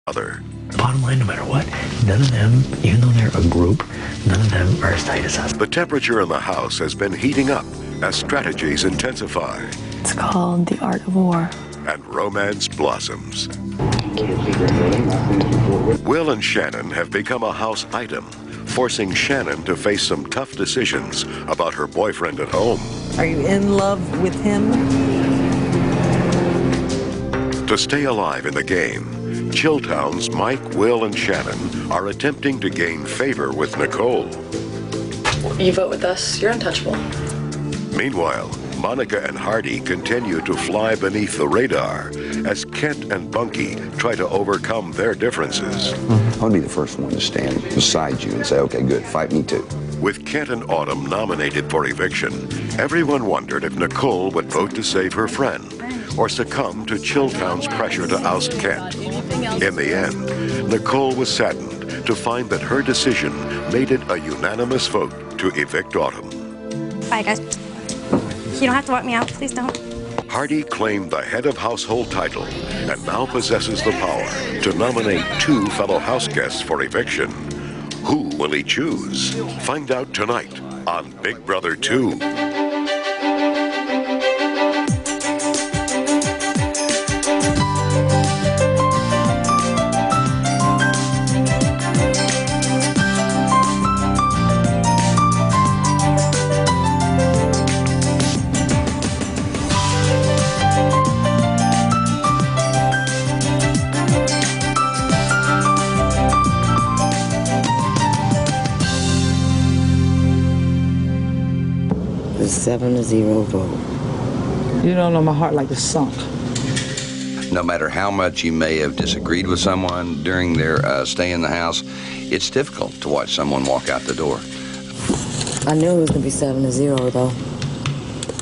other. Bottom line, no matter what, none of them, even though they're a group, none of them are as tight as us. The temperature in the house has been heating up as strategies intensify. It's called The Art of War. And romance blossoms. Will and Shannon have become a house item, forcing Shannon to face some tough decisions about her boyfriend at home. Are you in love with him? To stay alive in the game, Chilltown's Mike, Will, and Shannon are attempting to gain favor with Nicole. You vote with us, you're untouchable. Meanwhile, Monica and Hardy continue to fly beneath the radar as Kent and Bunky try to overcome their differences. I'll be the first one to stand beside you and say, okay, good, fight me too. With Kent and Autumn nominated for eviction, everyone wondered if Nicole would vote to save her friend or succumb to Chilltown's pressure to oust Kent. In the end, Nicole was saddened to find that her decision made it a unanimous vote to evict Autumn. Bye, guys. You don't have to walk me out. Please don't. Hardy claimed the head of household title and now possesses the power to nominate 2 fellow house guests for eviction. Who will he choose? Find out tonight on Big Brother 2. The 7-0 vote. You don't know my heart like it's sunk. No matter how much you may have disagreed with someone during their stay in the house, it's difficult to watch someone walk out the door. I knew it was going to be 7-0 though.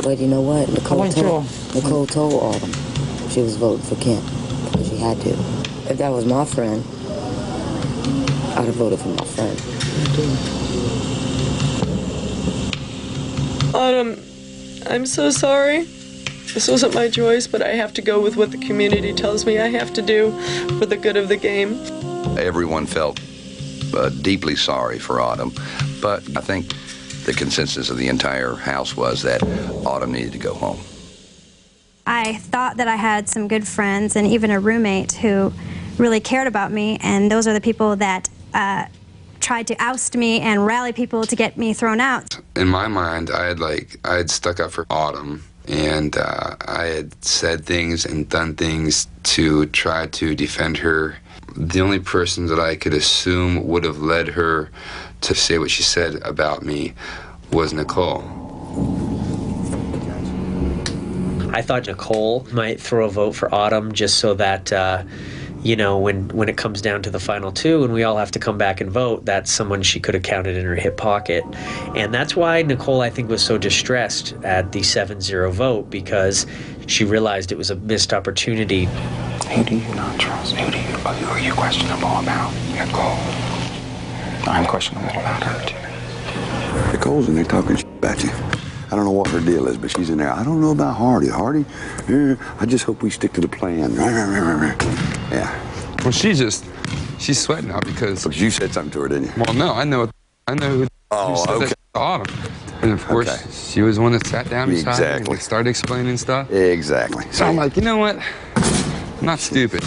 But you know what? Nicole told Autumn she was voting for Kent because she had to. If that was my friend, I'd have voted for my friend. Autumn, I'm so sorry. This wasn't my choice, but I have to go with what the community tells me I have to do for the good of the game. Everyone felt deeply sorry for Autumn, but I think the consensus of the entire house was that Autumn needed to go home. I thought that I had some good friends and even a roommate who really cared about me, and those are the people that tried to oust me and rally people to get me thrown out. In my mind, I had stuck up for Autumn, and I had said things and done things to try to defend her. The only person that I could assume would have led her to say what she said about me was Nicole. I thought Nicole might throw a vote for Autumn just so that, you know, when it comes down to the final 2 and we all have to come back and vote, that's someone she could have counted in her hip pocket. And that's why Nicole, I think, was so distressed at the 7-0 vote, because she realized it was a missed opportunity. Who do you not trust? Who are you questionable about? Nicole. I'm questionable about her, too. Nicole's in there talking shit about you. I don't know what her deal is, but she's in there. I don't know about Hardy. Hardy, I just hope we stick to the plan. Yeah. Well, she's sweating now because you said something to her, didn't you? Well, no, I know who said that to Autumn. And of course, she was the one that sat down beside me and started explaining stuff. Exactly. So I'm like, you know what? I'm not stupid.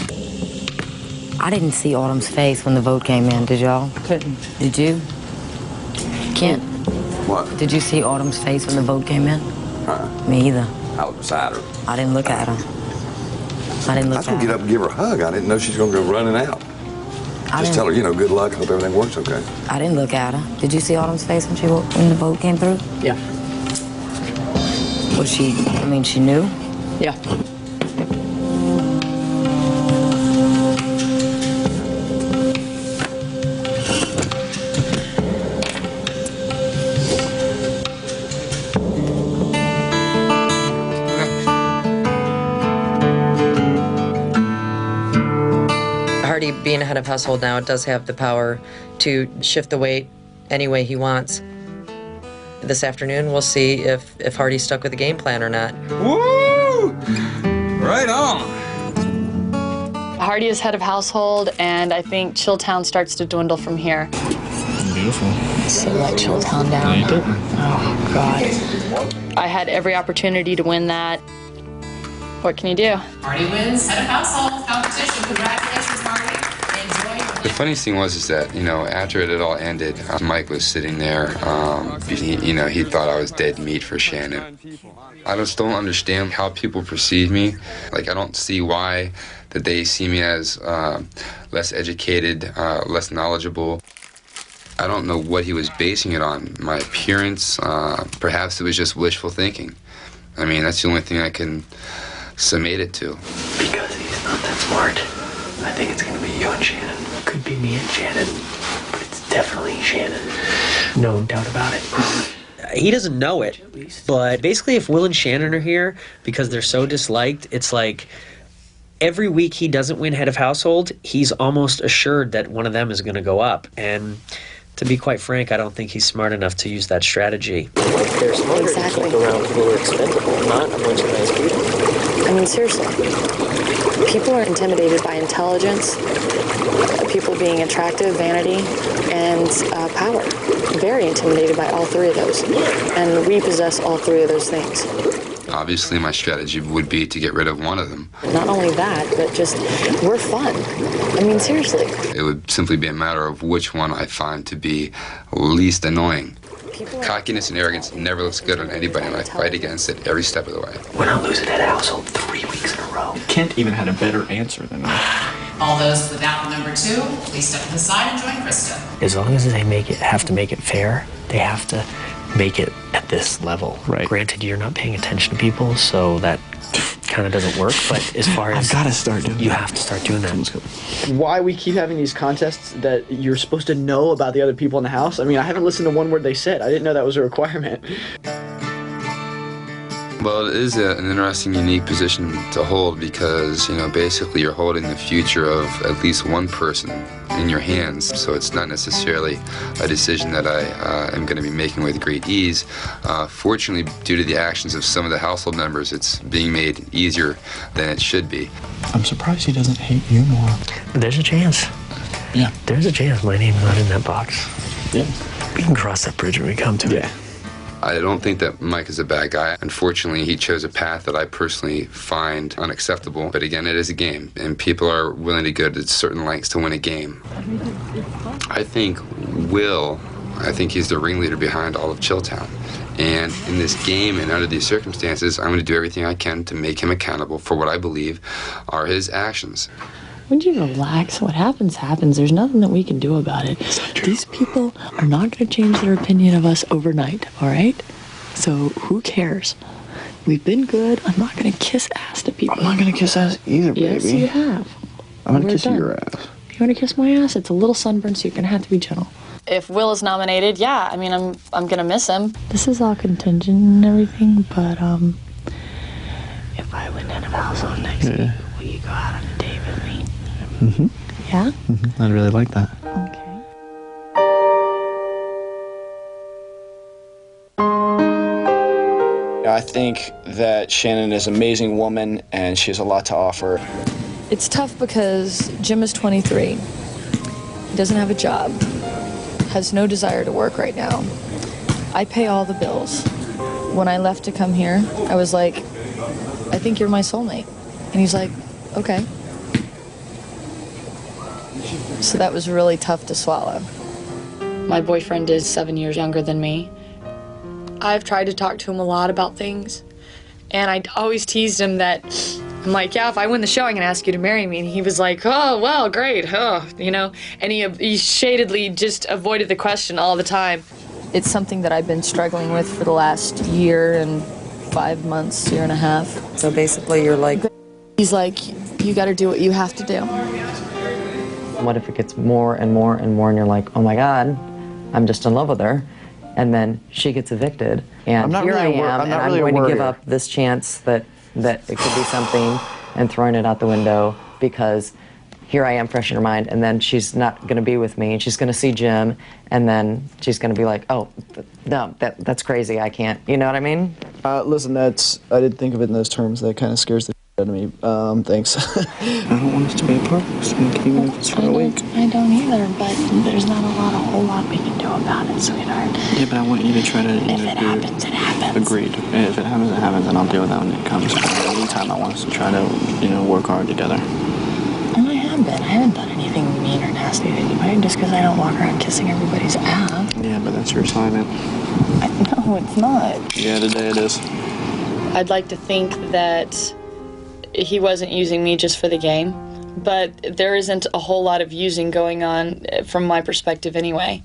I didn't see Autumn's face when the vote came in, did y'all? Couldn't. Did you? Kent? What? Did you see Autumn's face when the vote came in? Me either. I was beside her. I didn't look at her. I was going to get up and give her a hug. I didn't know she was going to go running out. Just tell her, you know, good luck. Hope everything works okay. I didn't look at her. Did you see Autumn's face when the vote came through? Yeah. Was she, I mean, she knew? Yeah. Hardy, being a head of household now, does have the power to shift the weight any way he wants. This afternoon, we'll see if Hardy's stuck with the game plan or not. Woo! Right on. Hardy is head of household, and I think Chilltown starts to dwindle from here. Beautiful. So let Chilltown down. Oh, God. I had every opportunity to win that. What can you do? Hardy wins head of household competition. Congratulations, Hardy. Enjoy. The funniest thing was that, after it had all ended, Mike was sitting there. He thought I was dead meat for Shannon. I just don't understand how people perceive me. Like, I don't see why that they see me as less educated, less knowledgeable. I don't know what he was basing it on. My appearance, perhaps it was just wishful thinking. I mean, that's the only thing I can summate it to. Because he's not that smart. I think it's going to be you and Shannon. Could be me and Shannon, but it's definitely Shannon. No doubt about it. He doesn't know it, but basically if Will and Shannon are here, because they're so disliked, it's like every week he doesn't win head of household, he's almost assured that one of them is going to go up. And to be quite frank, I don't think he's smart enough to use that strategy. They're smarter to keep around people who are expendable, not a bunch of nice people. I mean, seriously. People are intimidated by intelligence, people being attractive, vanity, and power. Very intimidated by all three of those. And we possess all three of those things. Obviously, my strategy would be to get rid of one of them. Not only that, but just, we're fun. I mean, seriously. It would simply be a matter of which one I find to be least annoying. Cockiness and arrogance never looks good on anybody, and I fight against it every step of the way. We're not losing head of household 3 weeks in a row. Kent even had a better answer than that. All those without number 2, please step to the side and join Krista. As long as they have to make it fair, they have to make it at this level. Right. Granted, you're not paying attention to people, so that kind of doesn't work, but as far as I've got to start doing you have to start doing that. Why we keep having these contests that you're supposed to know about the other people in the house? I mean, I haven't listened to one word they said. I didn't know that was a requirement. Well, it is an interesting, unique position to hold because, basically you're holding the future of at least one person in your hands. So it's not necessarily a decision that I am going to be making with great ease. Fortunately, due to the actions of some of the household members, it's being made easier than it should be. I'm surprised he doesn't hate you more. There's a chance. Yeah. There's a chance my name's not in that box. Yeah. We can cross that bridge when we come to it. I don't think that Mike is a bad guy. Unfortunately, he chose a path that I personally find unacceptable. But again, it is a game, and people are willing to go to certain lengths to win a game. I think he's the ringleader behind all of Chilltown. And in this game and under these circumstances, I'm going to do everything I can to make him accountable for what I believe are his actions. Would you relax? What happens, happens. There's nothing that we can do about it. These people are not going to change their opinion of us overnight, all right? So who cares? We've been good. I'm not going to kiss ass to people. I'm not going to kiss ass either, baby. Yes, you have. I'm going to kiss your ass. You want to kiss my ass? It's a little sunburned, so you're going to have to be gentle. If Will is nominated, yeah, I mean, I'm going to miss him. This is all contingent and everything, but if I win head of household next week, will you go out on a date with me? Mm-hmm. Yeah? Mm-hmm. I'd really like that. Okay. I think that Shannon is an amazing woman and she has a lot to offer. It's tough because Jim is 23. He doesn't have a job. Has no desire to work right now. I pay all the bills. When I left to come here, I was like, I think you're my soulmate. And he's like, okay. So that was really tough to swallow. My boyfriend is 7 years younger than me. I've tried to talk to him a lot about things. And I always teased him that, I'm like, yeah, if I win the show, I'm gonna ask you to marry me. And he was like, oh, well, great, And he shadedly just avoided the question all the time. It's something that I've been struggling with for the last year and 5 months, year and a half. So basically you're like... He's like, you gotta do what you have to do. What if it gets more and more and more and you're like, oh my God, I'm just in love with her. And then she gets evicted. And here I am, and I'm going to give up this chance that it could be something and throwing it out the window because here I am fresh in her mind, and then she's not going to be with me, and she's going to see Jim, and then she's going to be like, oh, no, that's crazy, I can't. You know what I mean? Listen, I didn't think of it in those terms. That kind of scares the out of me. Thanks. I don't want us to be a part of this week, even if it's for a week. I don't either, but there's not a whole lot we can do about it, sweetheart. Yeah, but I want you to try to... If it happens, it happens. Agreed. If it happens, it happens, and I'll deal with that when it comes. But in the meantime, I want us to try to, work hard together. And I have been. I haven't done anything mean or nasty to anybody just because I don't walk around kissing everybody's ass. Yeah, but that's your assignment. No, it's not. Yeah, today it is. I'd like to think that he wasn't using me just for the game, but there isn't a whole lot of using going on from my perspective anyway.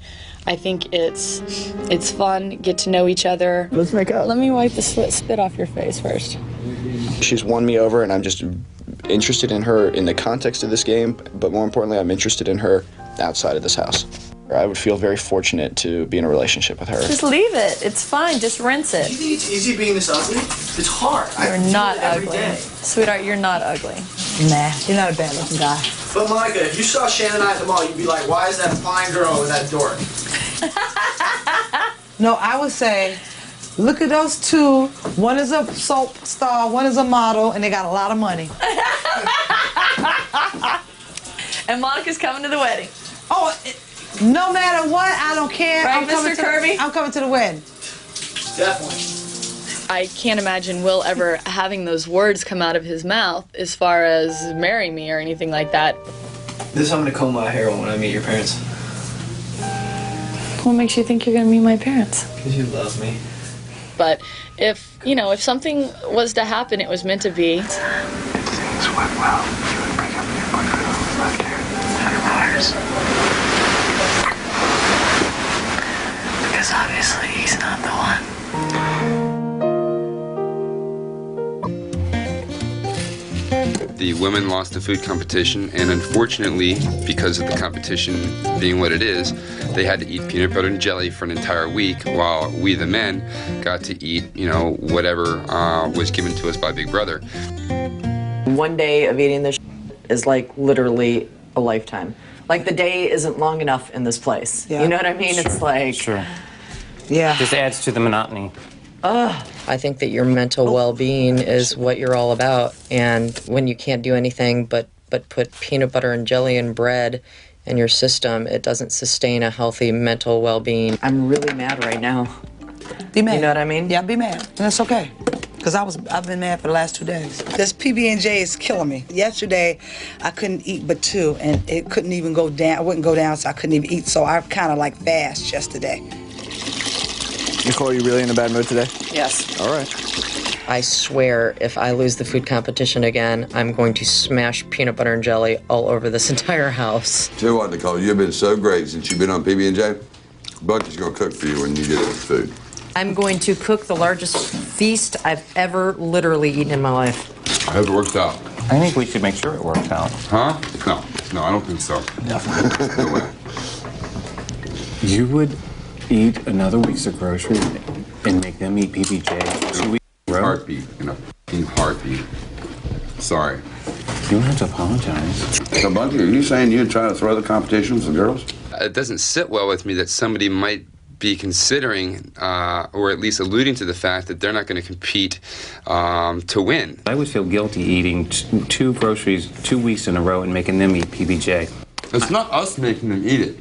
I think it's fun, get to know each other. Let's make up. Let me wipe the spit off your face first. She's won me over, and I'm just interested in her in the context of this game, but more importantly, I'm interested in her outside of this house. I would feel very fortunate to be in a relationship with her. Just leave it. It's fine. Just rinse it. Do you think it's easy being this ugly? It's hard. You're not ugly. Sweetheart, you're not ugly. Nah, you're not a bad looking guy. But Monica, if you saw Shannon and I at the mall, you'd be like, why is that fine girl with that dork? No, I would say, look at those two. One is a soap star, one is a model, and they got a lot of money. And Monica's coming to the wedding. Oh, no matter what, I don't care. Right, Mr. Kirby? I'm coming to the wedding. Definitely. I can't imagine Will ever having those words come out of his mouth as far as marry me or anything like that. This is how I'm gonna comb my hair when I meet your parents. What makes you think you're gonna meet my parents? Because you love me. But if something was to happen, it was meant to be. If things went well, you would break up with your boyfriend over left hand. Mars. Because obviously he's not the one. The women lost the food competition, and unfortunately, because of the competition being what it is, they had to eat peanut butter and jelly for an entire week, while we, the men, got to eat, whatever was given to us by Big Brother. One day of eating this is like literally a lifetime. Like the day isn't long enough in this place. Yeah. You know what I mean? Sure. It's like... Sure. Yeah. Just adds to the monotony. I think that your mental well-being is what you're all about, and when you can't do anything but put peanut butter and jelly and bread in your system, it doesn't sustain a healthy mental well-being. I'm really mad right now. Be mad. You know what I mean? Yeah, be mad. And that's okay. Because I've been mad for the last 2 days. This PB&J is killing me. Yesterday, I couldn't eat but 2, and it couldn't even go down. I wouldn't go down, so I couldn't even eat. So I kind of like fast yesterday. Nicole, are you really in a bad mood today? Yes. All right. I swear, if I lose the food competition again, I'm going to smash peanut butter and jelly all over this entire house. Tell you what, Nicole, you've been so great since you've been on PB&J. Bucky's gonna cook for you when you get the food. I'm going to cook the largest feast I've ever literally eaten in my life. I hope it works out. I think we should make sure it works out. Huh? No, I don't think so. Definitely. No way. You would eat another week's of groceries and make them eat PB&J 2 weeks in a row? Heartbeat, heartbeat. Sorry. You don't have to apologize. So, Bucky, are you saying you'd try to throw the competition with the girls? It doesn't sit well with me that somebody might be considering, or at least alluding to the fact that they're not going to compete to win. I would feel guilty eating two groceries 2 weeks in a row and making them eat PB&J. It's not us making them eat it.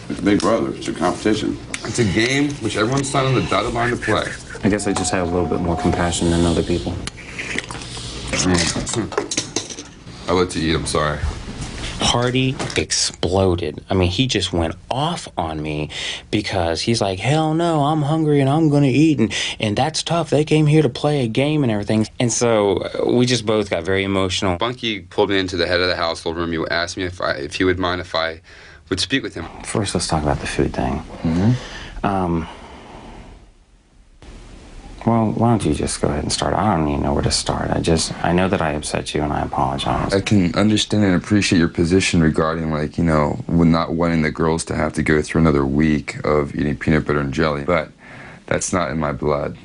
It's Big Brother. It's a competition. It's a game which everyone's signed on the dotted line to play. I guess I just have a little bit more compassion than other people. I'll let you eat, I'm sorry. Party exploded. I mean, he just went off on me because he's like, hell no, I'm hungry and I'm going to eat. And that's tough. They came here to play a game and everything. And so we just both got very emotional. Bunky pulled me into the head of the household room. You asked me if he would mind if I would speak with him. First, let's talk about the food thing. Well, why don't you just go ahead and start? I don't even know where to start. I know that I upset you and I apologize. I can understand and appreciate your position regarding, like, with not wanting the girls to have to go through another week of eating peanut butter and jelly, but that's not in my blood.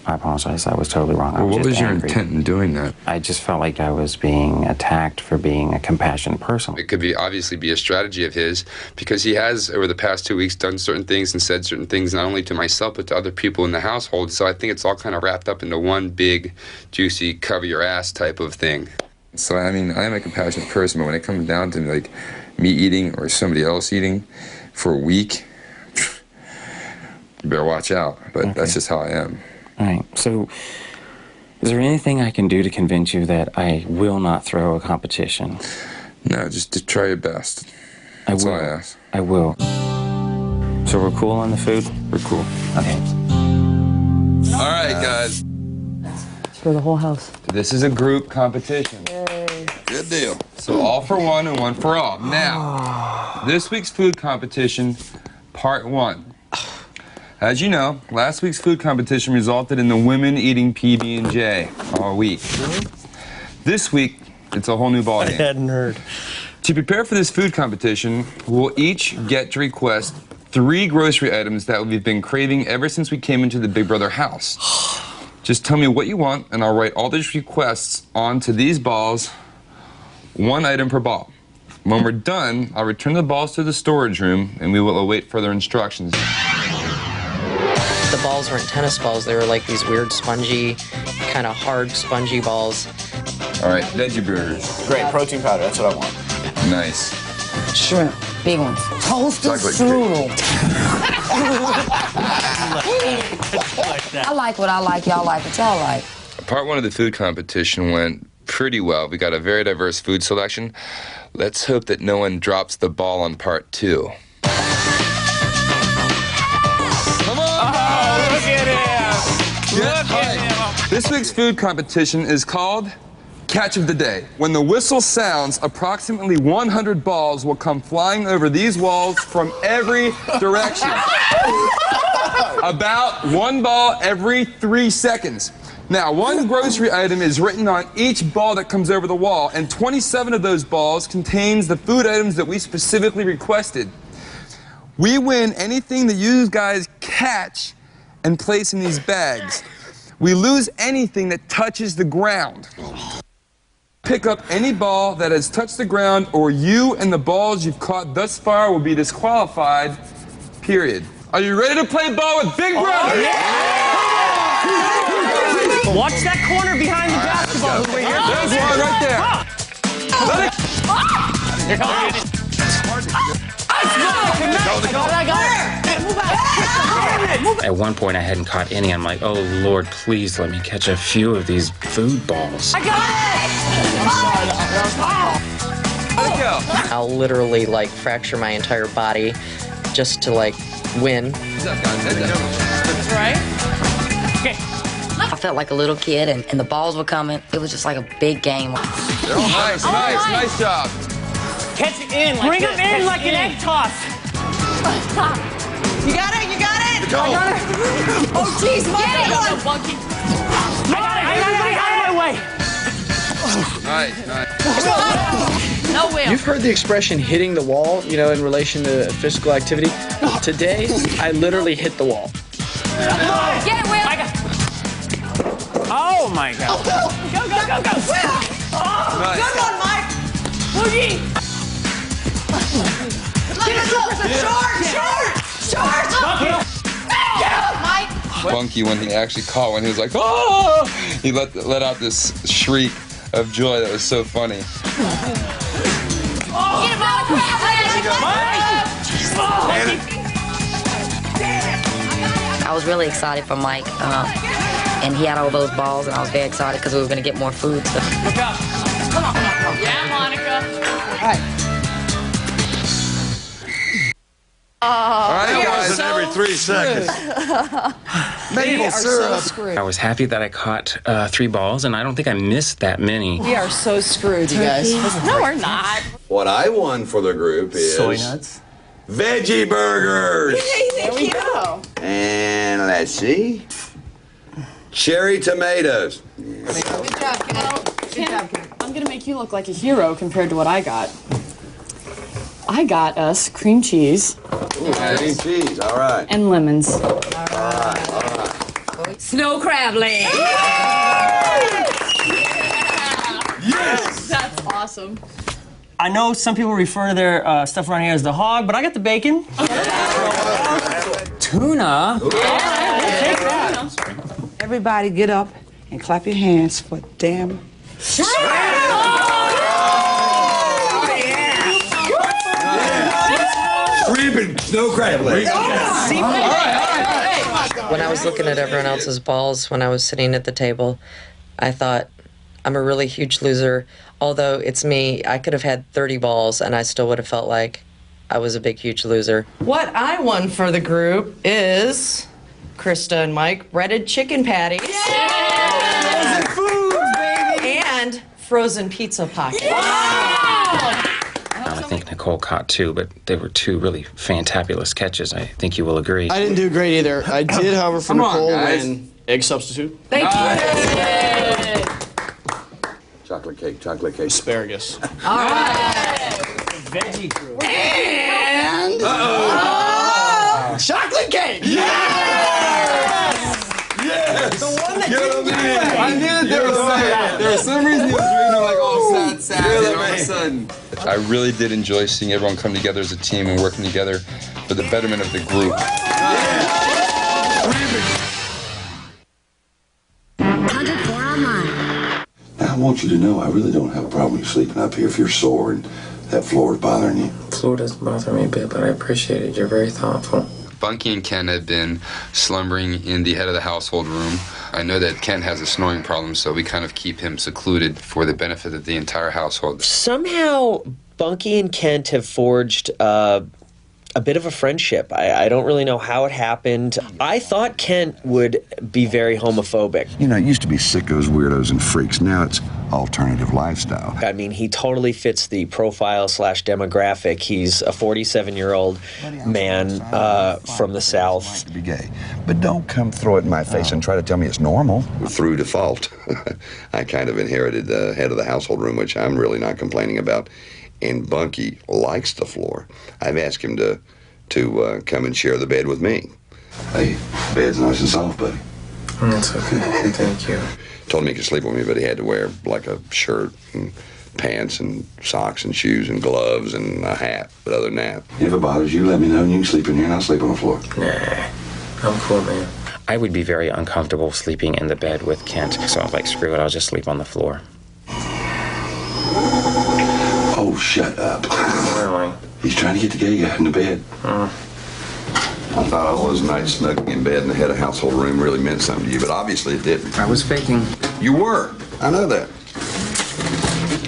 I apologize. I was totally wrong. Well, what was your intent in doing that? I just felt like I was being attacked for being a compassionate person. It could obviously be a strategy of his, because he has, over the past 2 weeks, done certain things and said certain things, not only to myself, but to other people in the household. So I think it's all kind of wrapped up into one big, juicy, cover your ass type of thing. So, I mean, I am a compassionate person, but when it comes down to, like, me eating or somebody else eating for a week, you better watch out. But that's just how I am. All right. So, is there anything I can do to convince you that I will not throw a competition? No, just to try your best. That's all I ask. I will. So we're cool on the food? We're cool. Okay. All right, guys. For the whole house. This is a group competition. Yay. Good deal. So all for one and one for all. Now, this week's food competition, part 1. As you know, last week's food competition resulted in the women eating PB&J all week. This week, it's a whole new ballgame. I hadn't heard. To prepare for this food competition, we'll each get to request 3 grocery items that we've been craving ever since we came into the Big Brother house. Just tell me what you want, and I'll write all these requests onto these balls, 1 item per ball. When we're done, I'll return the balls to the storage room, and we will await further instructions. The balls weren't tennis balls. They were like these weird spongy, kind of hard spongy balls. All right, veggie burgers. Great, protein powder, that's what I want. Nice. Shrimp, big ones. Toasted strudel. I like what I like, y'all like what y'all like. Part 1 of the food competition went pretty well. We got a very diverse food selection. Let's hope that no one drops the ball on part 2. Come on! Oh, look at him! Look at him! This week's food competition is called Catch of the Day. When the whistle sounds, approximately 100 balls will come flying over these walls from every direction. About 1 ball every 3 seconds. Now, 1 grocery item is written on each ball that comes over the wall, and 27 of those balls contains the food items that we specifically requested. We win anything that you guys catch and place in these bags. We lose anything that touches the ground. Pick up any ball that has touched the ground, or you and the balls you've caught thus far will be disqualified, period. Are you ready to play ball with Big Brother? Watch that corner behind the basketball. There's one right there. At one point, I hadn't caught any. I'm like, oh, Lord, please let me catch a few of these food balls. I got it! I'll literally like fracture my entire body just to like win. Right? Okay. I felt like a little kid, and the balls were coming. It was just like a big game. Nice job. Catch it in like Bring him in like an egg toss. You got it? You got it? Go. I got it. Oh, jeez, I got it. Nice. No will. You've heard the expression hitting the wall, you know, in relation to physical activity. Today, I literally hit the wall. Get it, Will. Oh my God. Oh, go. Go, go, go, go. Will. Oh, Nice. Good one, Mike. Boogie. Short. Mike. Funky, when he actually caught one, he was like, oh! He let out this shriek of joy that was so funny. Get him, Monica. I was really excited for Mike, and he had all those balls, and I was very excited because we were going to get more food. So. Look up. Come on. Yeah, Monica. All right. All right, guys. Every 3 seconds. Maple syrup. I was happy that I caught 3 balls, and I don't think I missed that many. We are so screwed, you guys. No, we're not. What I won for the group is Soy nuts. veggie burgers. There we go. And let's see, cherry tomatoes. Good job, Ken. I'm gonna make you look like a hero compared to what I got. I got us cream cheese Ooh, cream cheese. All right. and lemons. All right. Snow crab land. Yes! That's awesome. I know some people refer to their stuff around here as the hog, but I got the bacon. Tuna. Take that. Everybody get up and clap your hands for damn shrimp. Shrimp and snow crab legs. When I was looking at everyone else's balls when I was sitting at the table, I thought, I'm a really huge loser. Although it's me, I could have had 30 balls and I still would have felt like I was a big, huge loser. What I won for the group is Krista and Mike breaded chicken patties. Frozen foods, baby! And frozen pizza pockets. I think Nicole caught 2, but they were 2 really fantabulous catches. I think you will agree. I didn't do great either. I did, however, for Nicole win egg substitute. Thank you. Chocolate cake. Asparagus. All right. Veggie crew. And chocolate cake. Yes! The one that You're the man. I knew that there was sad. There was some reason he was reading like all sad, and all of a sudden. I really did enjoy seeing everyone come together as a team and working together for the betterment of the group. I want you to know I really don't have a problem with you sleeping up here if you're sore and that floor is bothering you. Floor doesn't bother me a bit, but I appreciate it. You're very thoughtful. Bunky and Ken had been slumbering in the head of the household room. I know that Ken has a snoring problem, so we kind of keep him secluded for the benefit of the entire household. Somehow, Bunky and Kent have forged a bit of a friendship. I don't really know how it happened. I thought Kent would be very homophobic. You know, it used to be sickos, weirdos, and freaks. Now it's alternative lifestyle. I mean, he totally fits the profile / demographic. He's a 47-year-old man from the South. To be gay, but don't come throw it in my face and try to tell me it's normal. Through default, I kind of inherited the head of the household room, which I'm really not complaining about. And Bunky likes the floor. I've asked him to come and share the bed with me. Hey, bed's nice and soft, buddy. That's okay. Thank you. Told me he could sleep with me, but he had to wear like a shirt and pants and socks and shoes and gloves and a hat. But other than that, If it bothers you, let me know and you can sleep in here and I'll sleep on the floor. Nah, I'm cool, man. I would be very uncomfortable sleeping in the bed with Kent, so I was like, screw it, I'll just sleep on the floor. Oh, shut up. Really? He's trying to get the gay guy in the bed. I thought all those nights snuggling in bed in the head of household room really meant something to you, but obviously it didn't. I was faking. You were. I know that.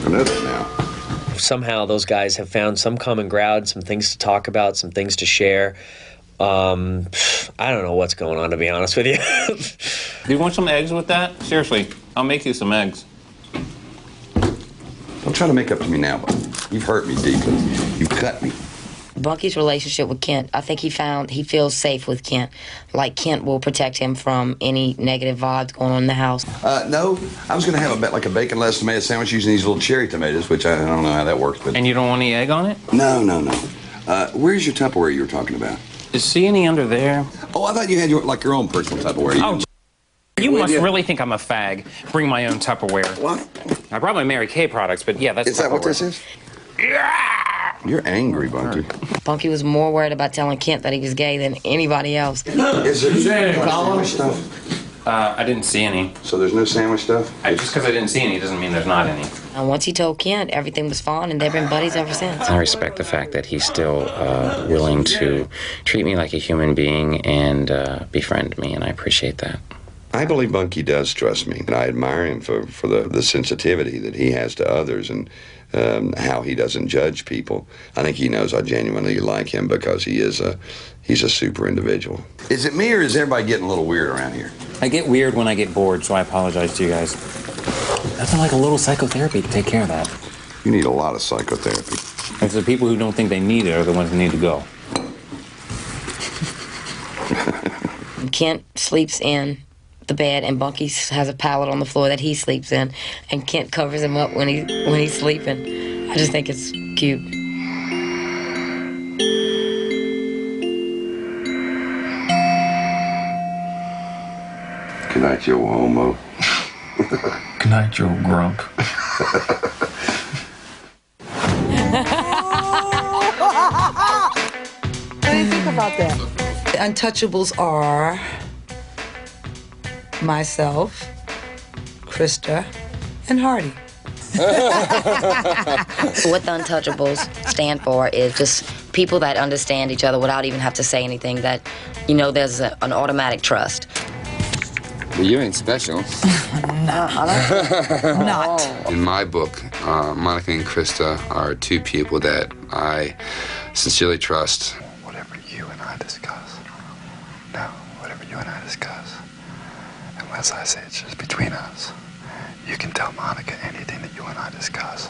I know that now. Somehow those guys have found some common ground, some things to talk about, some things to share. I don't know what's going on, to be honest with you. Do you want some eggs with that? Seriously, I'll make you some eggs. Don't try to make up to me now, buddy. You've hurt me deeply. You cut me. Bunky's relationship with Kent, I think he feels safe with Kent. Like Kent will protect him from any negative vibes going on in the house. No, I was going to have a bacon lettuce tomato sandwich using these little cherry tomatoes, which I don't know how that works. But And you don't want any egg on it? No. Where's your Tupperware you were talking about? Is see any under there? Oh, I thought you had your own personal Tupperware. You must really think I'm a fag. Bring my own Tupperware. What? I brought my Mary Kay products, but yeah, that's Is that what this is? Yeah! You're angry, Bunky. Bunky was more worried about telling Kent that he was gay than anybody else. Is there sandwich stuff? I didn't see any. So there's no sandwich stuff? Just because I didn't see any doesn't mean there's not any. And once he told Kent, everything was fine, and they've been buddies ever since. I respect the fact that he's still willing to treat me like a human being and befriend me, and I appreciate that. I believe Bunky does trust me, and I admire him for the sensitivity that he has to others and how he doesn't judge people. I think he knows I genuinely like him because he's a super individual. Is it me or is everybody getting a little weird around here? I get weird when I get bored, so I apologize to you guys. Nothing like a little psychotherapy to take care of that. You need a lot of psychotherapy. It's the people who don't think they need it are the ones who need to go. Kent sleeps in the bed, and Bunky has a pallet on the floor that he sleeps in, and Kent covers him up when he's sleeping. I just think it's cute. Good night, Joe Homo. Good night, Joe Grump. What do you think about that? The untouchables are myself, Krista, and Hardy. What the Untouchables stand for is just people that understand each other without even have to say anything, that, you know, there's an automatic trust. Well, you ain't special. Not. In my book, Monica and Krista are two people that I sincerely trust. Whatever you and I discuss, unless I say it's just between us, you can tell Monica anything that you and I discuss,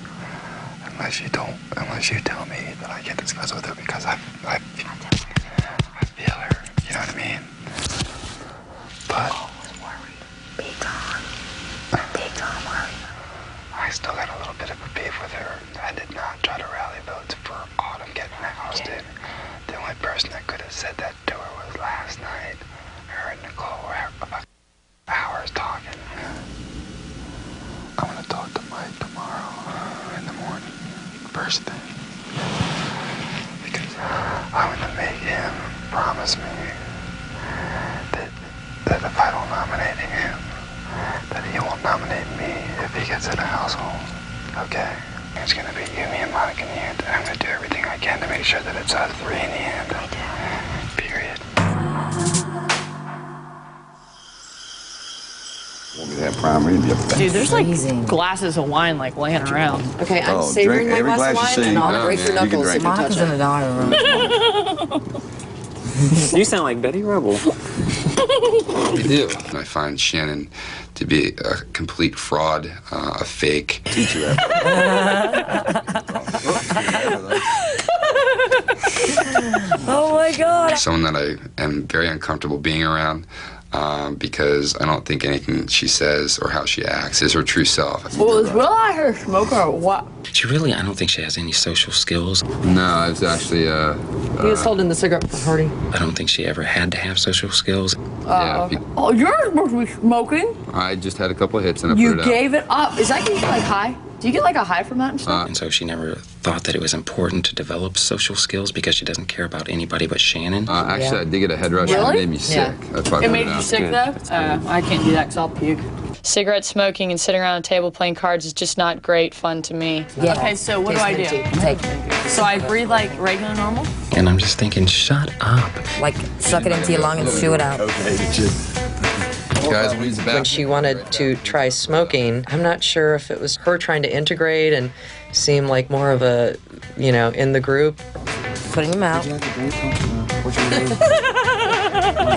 unless you tell me that I can't discuss with her because I feel her, you know what I mean? But Big time worried. I still got a little bit of a beef with her. I did not try to rally votes for Autumn getting ousted. The only person that could have said that to her was last night. Her and Nicole were about hours talking. I'm gonna talk to Mike tomorrow in the morning, first thing. Because I'm gonna make him promise me that if I don't nominate him, that he won't nominate me if he gets in a household. Okay? It's gonna be you, me, and Monica in the end. I'm gonna do everything I can to make sure that it's us three in the end. Period. Want me to have primary? Dude, there's like glasses of wine like laying around. Okay, I'm Oh, savoring drink my every glass of glass you wine, see. and I'll Yeah, break your man, you can knuckles. drink it. Monica's in the dining room. You sound like Betty Rubble. We do. I find Shannon to be a complete fraud, a fake. Teach you that. Oh my God. Someone that I am very uncomfortable being around because I don't think anything she says or how she acts is her true self. Well, is Will I her smoker or what? She really, I don't think she has any social skills. No, it's actually, He was holding the cigarette for Hardy. I don't think she ever had to have social skills. Oh, you're supposed to be smoking. I just had a couple of hits and I You put it out. gave it up. Is that gonna get like high? Do you get like a high from that and stuff? And so she never thought that it was important to develop social skills because she doesn't care about anybody but Shannon. Actually, I did get a head rush and Really? it made me sick. That's why I It put made it you out. sick though? I can't do that because I'll puke. Cigarette smoking and sitting around a table playing cards is just not great fun to me. Yeah. Okay, so what do I do? So I breathe like regular normal? And I'm just thinking, shut up. Like, suck it into your lung and chew it out. Guys, we use the When bathroom. she wanted to try smoking, I'm not sure if it was her trying to integrate and seem like more of a, you know, in the group. Put it in your mouth.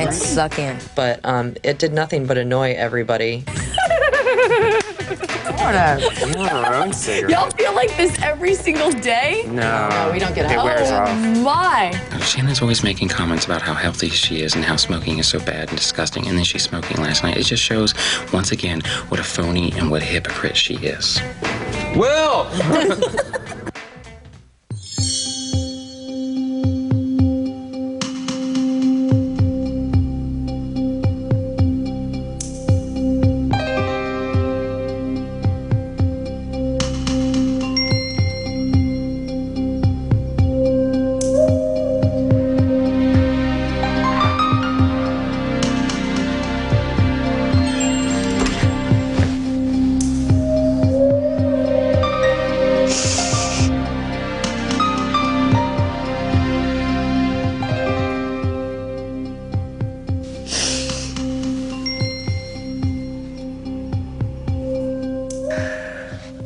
And suck in. But it did nothing but annoy everybody. Y'all feel like this every single day? No, we don't get it wears off. My. Shannon's always making comments about how healthy she is and how smoking is so bad and disgusting, and then she's smoking last night. It just shows, once again, what a phony and what a hypocrite she is. Will!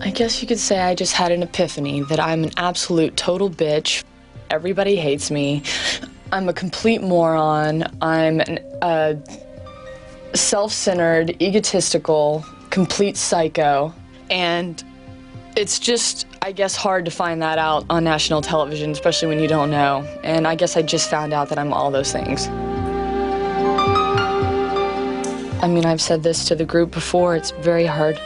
I guess you could say I just had an epiphany that I'm an absolute total bitch. Everybody hates me. I'm a complete moron. I'm a self-centered, egotistical, complete psycho. And it's just, I guess, hard to find that out on national television, especially when you don't know. And I guess I just found out that I'm all those things. I mean, I've said this to the group before. It's very hard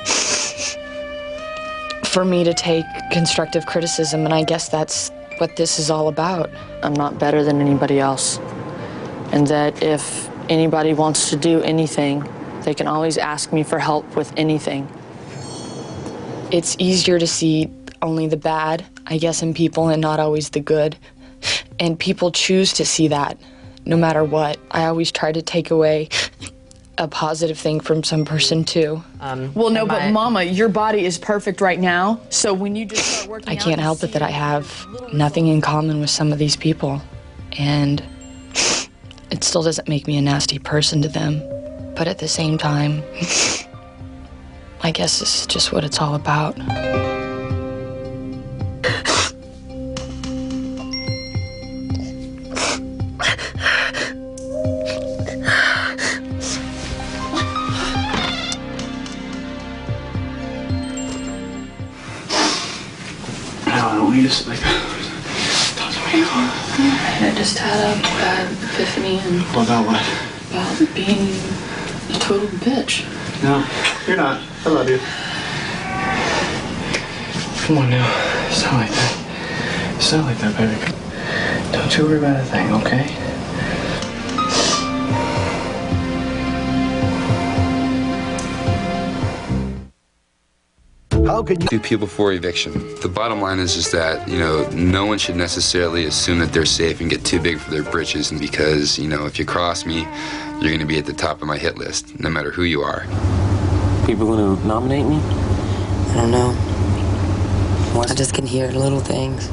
for me to take constructive criticism, and I guess that's what this is all about. I'm not better than anybody else, and that if anybody wants to do anything, They can always ask me for help with anything. It's easier to see only the bad, I guess, in people and not always the good. And people choose to see that no matter what. I always try to take away a positive thing from some person too. Well, no, but Mama, your body is perfect right now. So when you just start working I can't help it that I have nothing in common with some of these people. And it still doesn't make me a nasty person to them. But at the same time, I guess this is just what it's all about. We just like talk to me. I just had a bad epiphany and About what? about being a total bitch. No, you're not. I love you. Come on now. It's not like that. It's not like that, baby. Don't you worry about a thing, okay? How could you do people for eviction? The bottom line is that, you know, no one should necessarily assume that they're safe and get too big for their britches. And because, you know, if you cross me, you're going to be at the top of my hit list, no matter who you are. People going to nominate me? I don't know. I just can hear little things.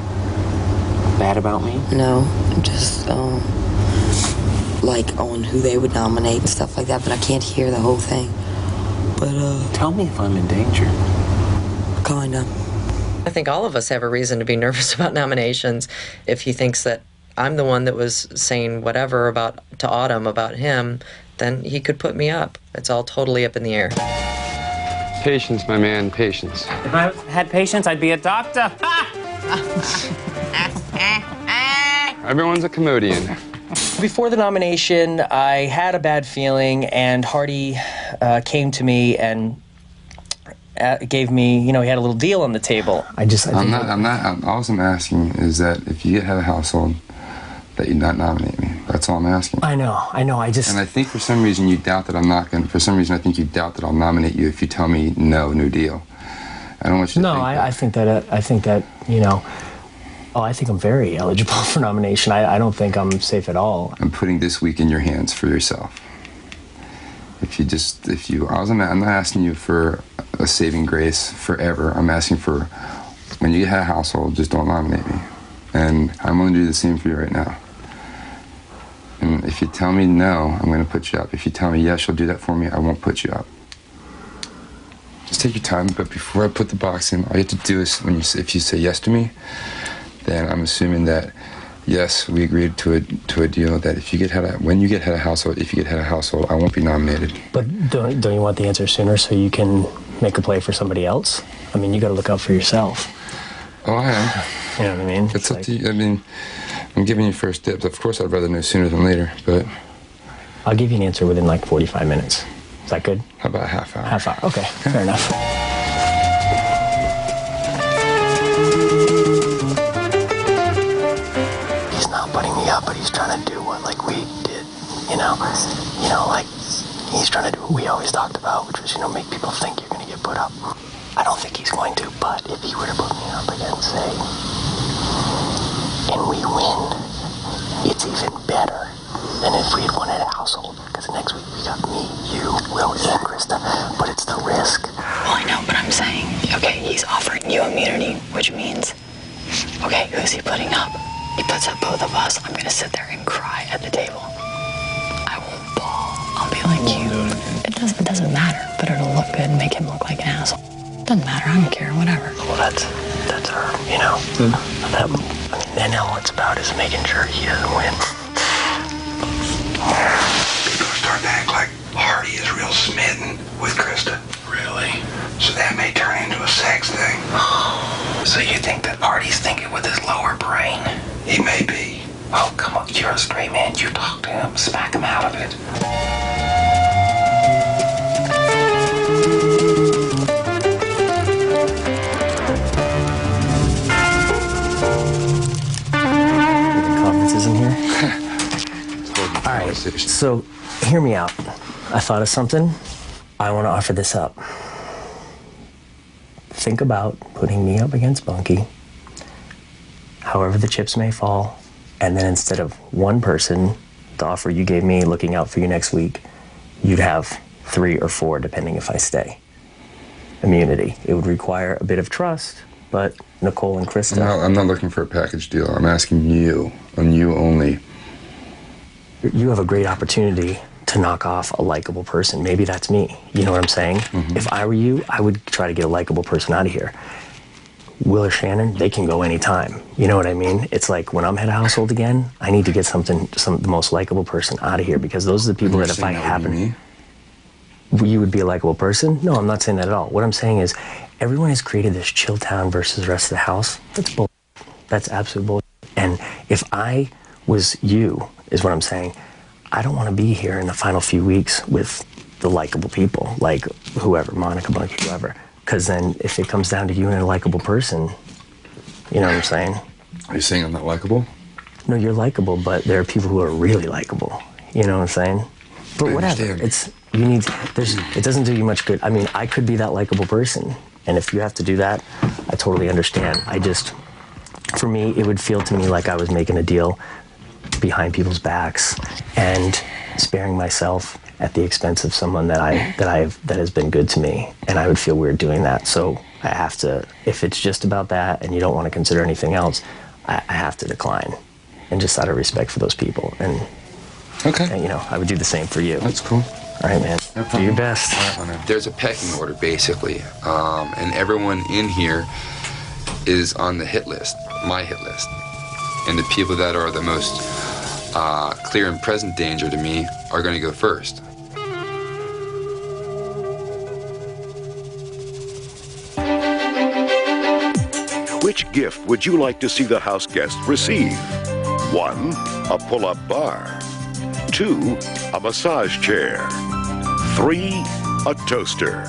Bad about me? No, just like on who they would nominate and stuff like that, but I can't hear the whole thing. But tell me if I'm in danger. Kinda. I think all of us have a reason to be nervous about nominations. If he thinks that I'm the one that was saying whatever to Autumn about him, then he could put me up. It's all totally up in the air. Patience, my man, patience. If I had patience, I'd be a doctor. Everyone's a comedian. Before the nomination, I had a bad feeling, and Hardy came to me and gave me, you know, he had a little deal on the table. All I'm asking is that if you have a household, that you not nominate me. That's all I'm asking. I know, And I think for some reason you doubt that I'm not going to, for some reason I think you doubt that I'll nominate you if you tell me no, new deal. I don't want you to think that. I think that, you know, I think I'm very eligible for nomination. I don't think I'm safe at all. I'm putting this week in your hands for yourself. I'm not asking you for a saving grace forever. I'm asking for, when you have a household, just don't nominate me. And I'm going to do the same for you right now. And if you tell me no, I'm going to put you up. If you tell me yes, you'll do that for me, I won't put you up. Just take your time, but before I put the box in, all you have to do is, if you say yes to me, then I'm assuming that yes, we agreed to a deal that when you get head of household, I won't be nominated. But don't you want the answer sooner so you can make a play for somebody else? I mean, you got to look out for yourself. Oh, I am. You know what I mean? It's up to you. I mean, I'm giving you first dibs. Of course, I'd rather know sooner than later, but I'll give you an answer within like 45 minutes. Is that good? How about a half hour? Half hour. Okay, fair enough. He's not putting me up, but he's trying to do what like we did, you know, like he's trying to do what we always talked about, which was, you know, make people think you're going to get put up. I don't think he's going to, but if he were to put me up again, say, and we win, it's even better than if we had won at a household. Because next week we got me, you, Will, and Krista, but it's the risk. Well, I know, but I'm saying, okay, he's offering you immunity, which means, okay, who's he putting up? He puts up both of us. I'm going to sit there and cry at the table. I won't bawl. I'll be like you. It doesn't matter, but it'll look good and make him look like an asshole. Doesn't matter, I don't care, whatever. Well, that's her, you know. Then all it's about is making sure he doesn't win. People are starting to act like Hardy is real smitten with Krista. Really? So that may turn into a sex thing. So you think that Hardy's thinking with his lower brain? He may be. Oh, come on, you're a straight man. You talk to him, smack him out of it. In here. All right, so hear me out. I thought of something. I want to offer this up. Think about putting me up against Bunky, however the chips may fall, and then instead of one person, the offer you gave me, looking out for you next week, you'd have 3 or 4, depending if I stay. Immunity. It would require a bit of trust, but Nicole and Krista... I'm not looking for a package deal. I'm asking you, and you only. You have a great opportunity to knock off a likable person. Maybe that's me. You know what I'm saying? Mm-hmm. If I were you, I would try to get a likable person out of here. Will or Shannon, they can go anytime. You know what I mean? It's like when I'm head of household again, I need to get the most likable person out of here, because those are the people that if I happen... You would be a likable person? No, I'm not saying that at all. What I'm saying is everyone has created this chill town versus the rest of the house. That's bull. That's absolute bull. And if I was you, is what I'm saying, I don't want to be here in the final few weeks with the likable people, like whoever, Monica, Bunky, whoever. Because then if it comes down to you and a likable person, you know what I'm saying? Are you saying I'm not likable? No, you're likable, but there are people who are really likable. You know what I'm saying? But whatever. It doesn't do you much good. I mean, I could be that likable person, and if you have to do that, I totally understand. For me, it would feel to me like I was making a deal behind people's backs and sparing myself at the expense of someone that has been good to me, and I would feel weird doing that. So I have to, if it's just about that and you don't want to consider anything else, I have to decline, and just out of respect for those people. And I would do the same for you. That's cool. All right, man. Do your best. There's a pecking order, basically, and everyone in here is on the hit list, my hit list. And the people that are the most clear and present danger to me are going to go first. Which gift would you like to see the house guests receive? 1, a pull-up bar. 2, a massage chair. 3, a toaster.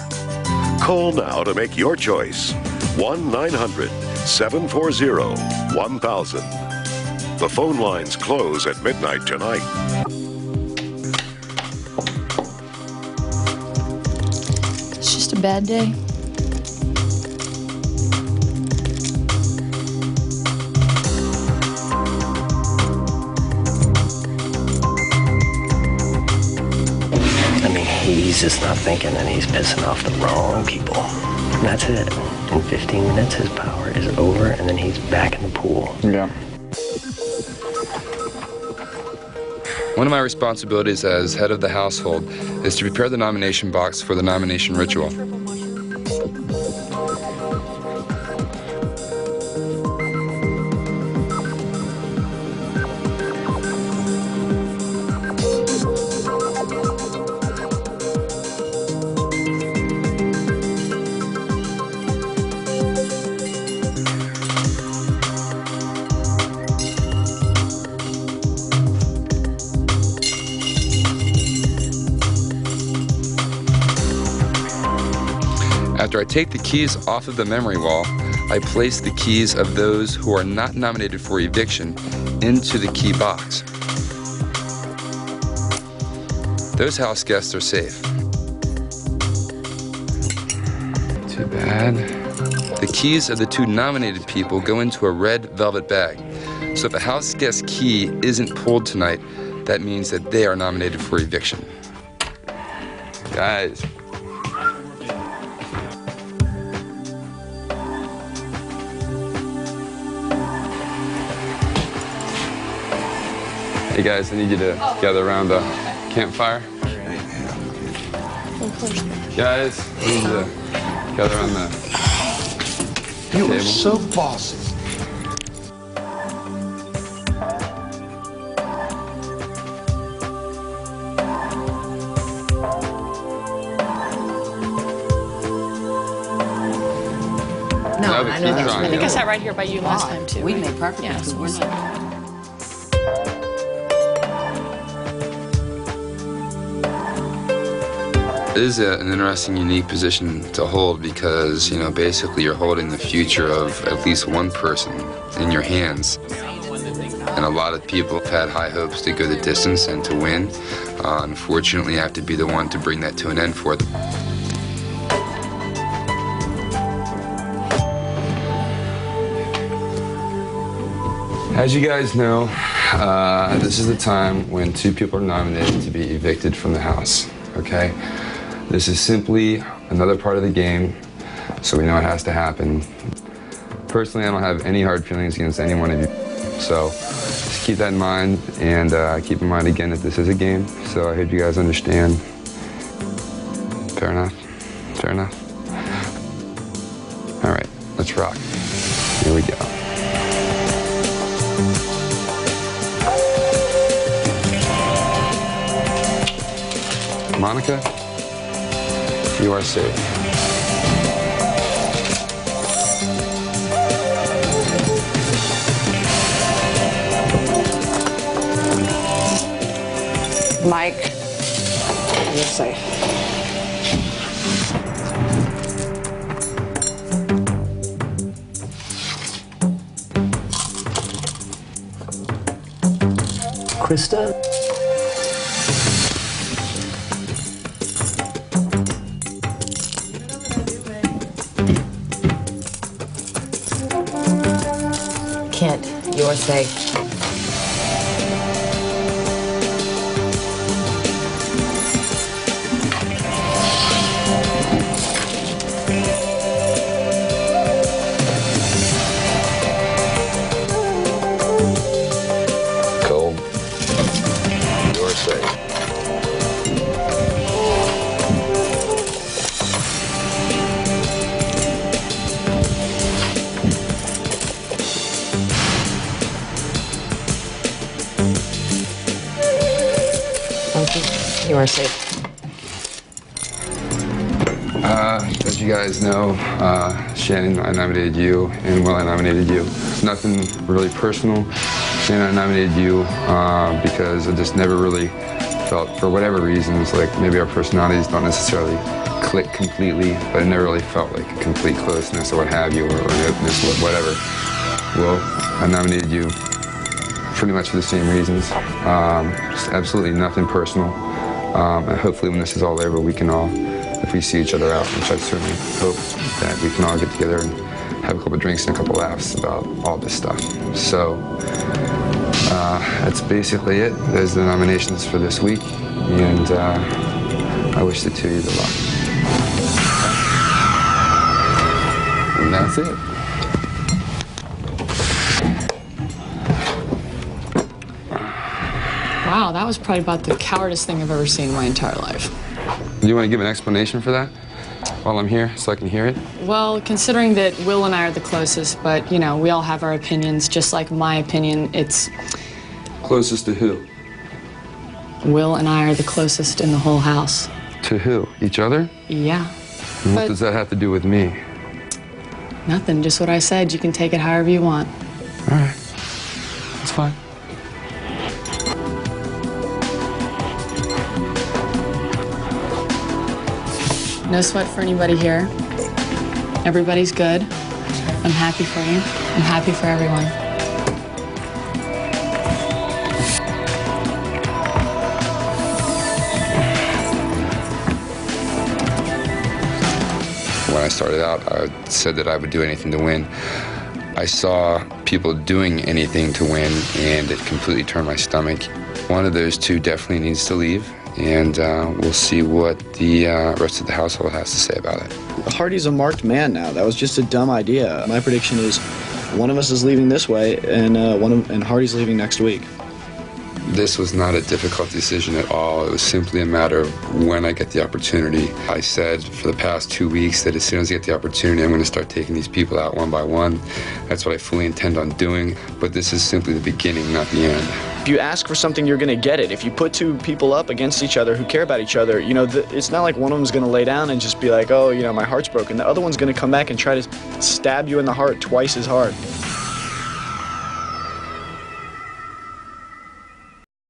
Call now to make your choice. 1-900-740-1000. The phone lines close at midnight tonight. It's just a bad day. He's just not thinking, and he's pissing off the wrong people. And that's it. In 15 minutes, his power is over, and then he's back in the pool. Yeah. One of my responsibilities as head of the household is to prepare the nomination box for the nomination ritual. After I take the keys off of the memory wall, I place the keys of those who are not nominated for eviction into the key box. Those house guests are safe. Too bad. The keys of the 2 nominated people go into a red velvet bag. So if a house guest key isn't pulled tonight, that means that they are nominated for eviction. Guys. Hey guys, I need you to gather around the campfire. Guys, I need you to gather around the table. You are so bossy. No, I know that. I think I sat right here by you last time too. We made perfect. Yeah, so we're not. It is an interesting, unique position to hold because, you know, basically you're holding the future of at least one person in your hands. And a lot of people have had high hopes to go the distance and to win. Unfortunately, I have to be the one to bring that to an end for them. As you guys know, this is the time when 2 people are nominated to be evicted from the house, okay? This is simply another part of the game, so we know it has to happen. Personally, I don't have any hard feelings against any one of you, so just keep that in mind, and keep in mind again that this is a game, so I hope you guys understand. Fair enough? Fair enough? All right, let's rock. Here we go. Monica, you are safe. Mike, you're safe. Krista? Kent, you're safe. Cole, you're safe. You are safe. As you guys know, Shannon, I nominated you, and Will, I nominated you. Nothing really personal. Shannon, I nominated you because I just never really felt, for whatever reasons, like maybe our personalities don't necessarily click completely, but I never really felt like a complete closeness or what have you, or an openness, or whatever. Will, I nominated you pretty much for the same reasons. Just absolutely nothing personal. And hopefully when this is all over, we can all, if we see each other out, which I certainly hope, that we can all get together and have a couple drinks and a couple laughs about all this stuff. So that's basically it. Those are the nominations for this week, and I wish the two of you the luck. And that's it. Wow, that was probably about the cowardice thing I've ever seen in my entire life. Do you want to give an explanation for that while I'm here so I can hear it? Well, considering that Will and I are the closest, but, you know, we all have our opinions, just like my opinion, it's... Closest to who? Will and I are the closest in the whole house. To who? Each other? Yeah. And what does that have to do with me? Nothing, just what I said. You can take it however you want. All right. That's fine. No sweat for anybody here. Everybody's good. I'm happy for you. I'm happy for everyone. When I started out, I said that I would do anything to win. I saw people doing anything to win, and it completely turned my stomach. One of those two definitely needs to leave, and we'll see what the rest of the household has to say about it. Hardy's a marked man now. That was just a dumb idea. My prediction is one of us is leaving this way, and Hardy's leaving next week. This was not a difficult decision at all. It was simply a matter of when I get the opportunity. I said for the past 2 weeks that as soon as I get the opportunity, I'm going to start taking these people out one by one. That's what I fully intend on doing, but this is simply the beginning, not the end. If you ask for something, you're going to get it. If you put two people up against each other who care about each other, you know, it's not like one of them's going to lay down and just be like, oh, you know, my heart's broken. The other one's going to come back and try to stab you in the heart twice as hard.